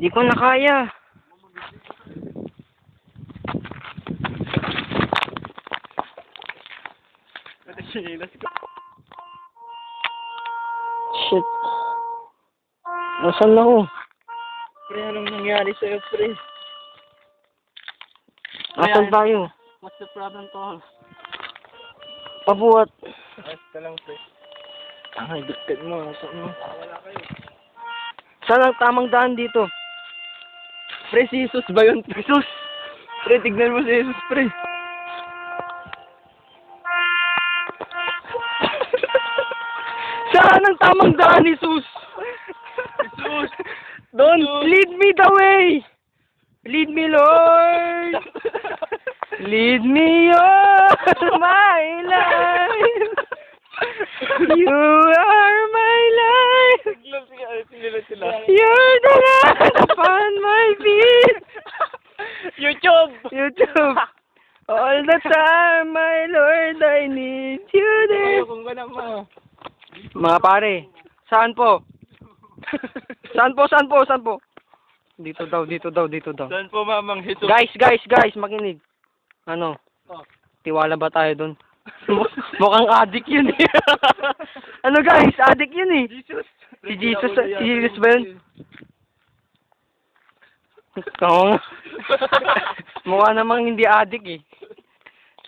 Hindi ko na kaya. Shit. Nasaan ako? Pre, anong nangyari sa'yo, pre? Nasaan tayo? What's the problem, tol? Pabuhat. Ayos ka lang, pre. Ay, dukkat mo. Saan mo? Wala kayo. Saan ang tamang daan dito? Pre, si Jesus ba yun? Jesus! Pre, tignan mo si Jesus, pre. Saan ang tamang daan, Jesus? Jesus! Don't lead me the way! Lead me, Lord! Lead me on my life! You are my life! You're the light upon my feet! YouTube! YouTube! All the time, my Lord, I need you there. Kung gano'n mo. Mga pare, saan po? Saan po? Dito daw. Saan po, Mamang Jesus? Guys, makinig. Ano? Oh. Tiwala ba tayo dun? Mukhang addict yun eh. Ano guys? Addict yun eh. Jesus! Si Jesus ba yun? Oo nga. Mukha namang hindi addict eh.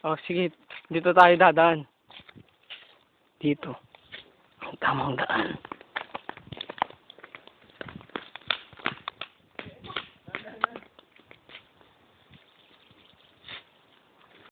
Oh, sige. Dito tayo dadaan. Dito. Ang tamang daan.